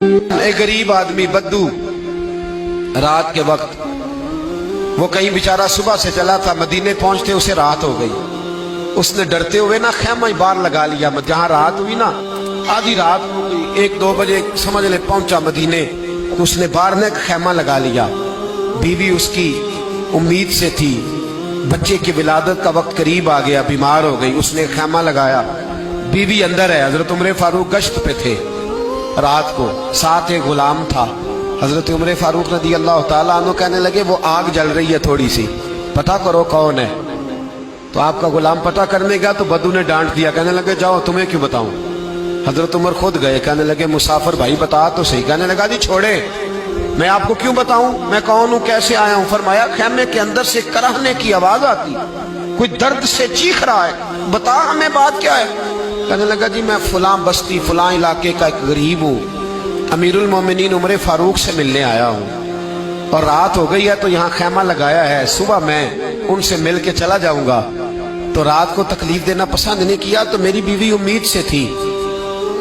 एक गरीब आदमी बद्दू रात के वक्त वो कहीं बेचारा सुबह से चला था, मदीने पहुंचते उसे रात हो गई। उसने डरते हुए ना खैमा ही बाहर लगा लिया। जहां रात हुई ना, आधी रात हो गई, 1-2 बजे समझ ले पहुंचा मदीने, तो उसने बाहर ने खैमा लगा लिया। बीवी उसकी उम्मीद से थी, बच्चे की विलादत का वक्त करीब आ गया, बीमार हो गई, उसने खैमा लगाया। बीवी अंदर है, हजरत उमर फारूक गश्त पे थे रात को, साथ एक गुलाम था। हजरत उमर फारूक रज़ी अल्लाह ताला अन्हु कहने लगे वो आग जल रही है थोड़ी सी, पता करो कौन है। तो आपका गुलाम पता करने गया तो बद्दू ने डांट दिया, कहने लगे जाओ, तुम्हें क्यों बताऊं। हजरत उमर खुद गए, कहने लगे मुसाफिर भाई बता तो सही। कहने लगा जी छोड़े, मैं आपको क्यों बताऊं, मैं कौन हूं, कैसे आया हूं। फरमाया खैमे के अंदर से कराहने की आवाज आती, कोई दर्द से चीख रहा है, बता हमें बात क्या है। कहने लगा जी मैं फलां बस्ती फलां इलाके का एक गरीब हूँ, अमीरुल मोमिनीन उमर फारूक से मिलने आया हूँ और रात हो गई है तो यहाँ खैमा लगाया है, सुबह मैं उनसे मिल के चला जाऊंगा। तो रात को तकलीफ देना पसंद नहीं किया, तो मेरी बीवी उम्मीद से थी,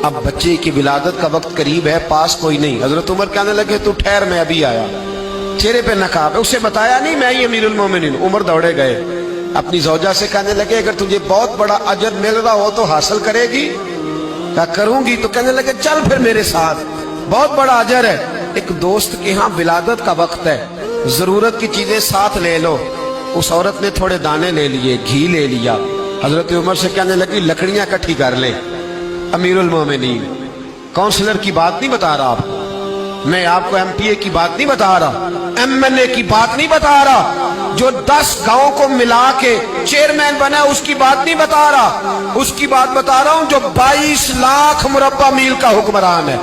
अब बच्चे की विलादत का वक्त करीब है, पास कोई नहीं। हजरत उमर कहने लगे तू ठहर, मैं अभी आया। चेहरे पे नकाब है, उसे बताया नहीं मैं ही अमीरुल मोमिनीन। उमर दौड़े गए, अपनी जौजा से कहने लगे अगर तुझे बहुत बड़ा अजर मिल रहा हो तो हासिल करेगी। क्या करूंगी। तो कहने लगे चल फिर मेरे साथ, बहुत बड़ा अजर है। एक दोस्त के यहाँ विलादत का वक्त है, जरूरत की चीजें साथ ले लो। उस औरत ने थोड़े दाने ले लिए, घी ले लिया। हजरत उमर से कहने लगी लकड़ियां इकट्ठी कर ले। अमीरुल मोमिनीन, काउंसलर की बात नहीं बता रहा आपको, मैं आपको एमपीए की बात नहीं बता रहा, एमएलए की बात नहीं बता रहा, जो 10 गांवों को मिला के चेयरमैन बना उसकी बात नहीं बता रहा, उसकी बात बता रहा हूं जो 22 लाख मुरब्बा मील का हुक्मरान है।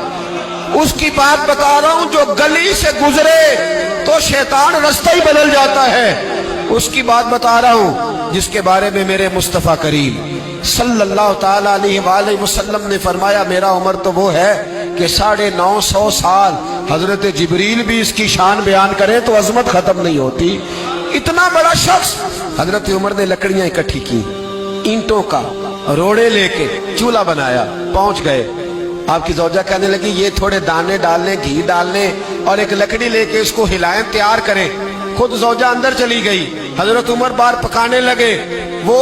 उसकी बात बता रहा हूं जो गली से गुजरे तो शैतान रास्ता ही बदल जाता है। उसकी बात बता रहा हूं जिसके बारे में मेरे मुस्तफा करीम सल्लल्लाहु ताला अलैहि वसल्लम ने फरमाया मेरा उम्र तो वो है कि 950 साल हजरत जिब्रील भी इसकी शान बयान करे तो अजमत खत्म नहीं होती। इतना बड़ा शख्स। हजरत उमर ने लकड़ियां इकट्ठी की, ईंटों का रोड़े लेके चूल्हा बनाया, पहुंच गए। आपकी जौजा कहने लगी ये थोड़े दाने डालने, घी डालने और एक लकड़ी लेके इसको हिलाएं, तैयार करें। खुद जौजा अंदर चली गई, हजरत उमर बाहर पकाने लगे। वो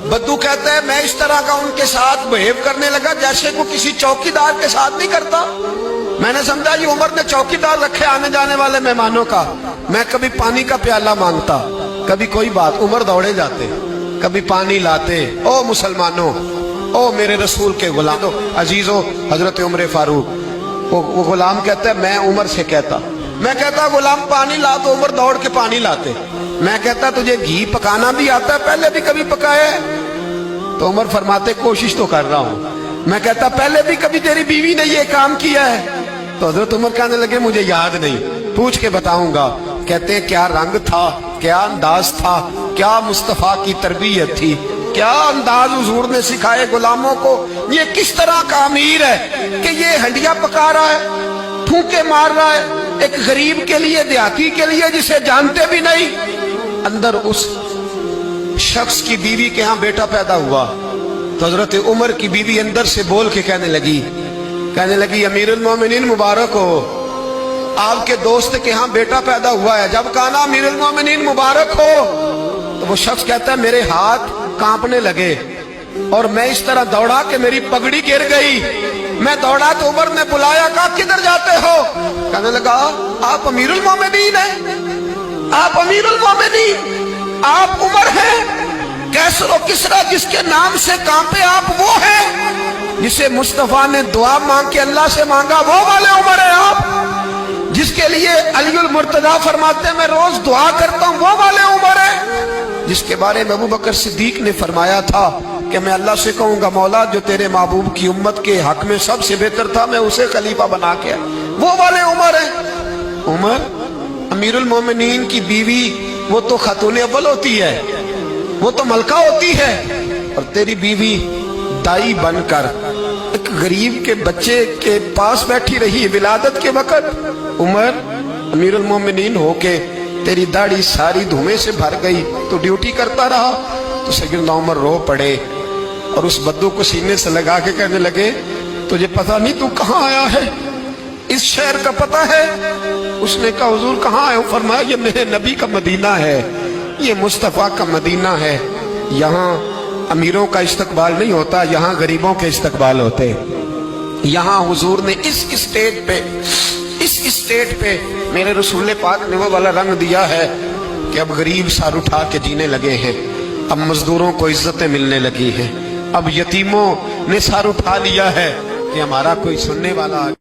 बद्दू कहता है मैं इस तरह का उनके साथ बिहेव करने लगा जैसे वो किसी चौकीदार के साथ नहीं करता। मैंने समझा ये उमर ने चौकीदार रखे आने जाने वाले मेहमानों का। मैं कभी पानी का प्याला मांगता, कभी कोई बात, उमर दौड़े जाते, कभी पानी लाते। ओ मुसलमानों, ओ मेरे रसूल के गुलाम अजीजो, हजरत उमर फारूक। वो गुलाम कहता है मैं उमर से कहता, मैं कहता गुलाम पानी ला, तो उमर दौड़ के पानी लाते। मैं कहता तुझे घी पकाना भी आता है, पहले भी कभी पकाया है? तो उमर फरमाते कोशिश तो कर रहा हूं। मैं कहता पहले भी कभी तेरी बीवी ने ये काम किया है? तो हजरत उमर कहने लगे मुझे याद नहीं, पूछ के बताऊंगा। कहते हैं क्या रंग था, क्या अंदाज था, क्या मुस्तफा की तरबियत थी, क्या अंदाज हुजूर ने सिखाए गुलामों को। ये किस तरह का अमीर है कि ये हंडिया पका रहा है, फूंके मार रहा है एक गरीब के लिए, देहाती के लिए जिसे जानते भी नहीं। अंदर उस शख्स की बीवी के यहाँ बेटा पैदा हुआ तो हजरत उमर की बीवी अंदर से बोल के कहने लगी अमीरुल मोमिनीन मुबारक हो, आपके दोस्त के यहाँ बेटा पैदा हुआ है। जब कहा ना अमीरुल मोमिनीन मुबारक हो, तो वो शख्स कहता है मेरे हाथ कांपने लगे और मैं इस तरह दौड़ा कि मेरी पगड़ी गिर गई। मैं दौड़ा तो उमर ने बुलाया, कहा किधर जाते हो? कहने लगा आप अमीरुल मोमिनीन हैं, आप अमीरुल मोमिनीन, आप उमर हैं। कैसरो किसरा जिसके नाम से कांपे आप वो हैं, जिसे मुस्तफा ने दुआ मांग के अल्लाह से मांगा वो वाले उमर हैं आप, जिसके लिए अलीउल मुर्तजा फरमाते मैं रोज दुआ करता हूं वो वाले उमर हैं, जिसके बारे में अबू बकर सिद्दीक ने फरमाया था कि मैं अल्लाह से कहूंगा मौला जो तेरे महबूब की उम्मत के हक में सबसे बेहतर था मैं उसे खलीफा बना के, वो वाले उमर हैं। उमर अमीरुल मोमिनीन की बीवी वो तो खातून अव्वल होती है, वो तो मलका होती है, और तेरी बीवी दाई बनकर एक गरीब के बच्चे के पास बैठी रही विलादत के वक्त। उमर अमीरुल मोमिनीन होके तेरी दाढ़ी सारी धुएं से भर गई, तो ड्यूटी करता रहा। तो सैयदना उमर रो पड़े और उस बद्दू को सीने से लगा के कहने लगे तुझे पता नहीं तू कहाँ आया है, इस शहर का पता है? उसने कहा हुजूर कहाँ है? फरमाया ये मेरे नबी का मदीना है, ये मुस्तफ़ा का मदीना है। यहाँ अमीरों का इस्तकबाल नहीं होता, यहाँ गरीबों के इस्तकबाल होते। यहाँ हुजूर ने इस स्टेट पे मेरे रसूल पाक ने वो वाला रंग दिया है कि अब गरीब सर उठा के जीने लगे हैं, अब मजदूरों को इज्जतें मिलने लगी हैं, अब यतीमों ने सर उठा लिया है कि हमारा कोई सुनने वाला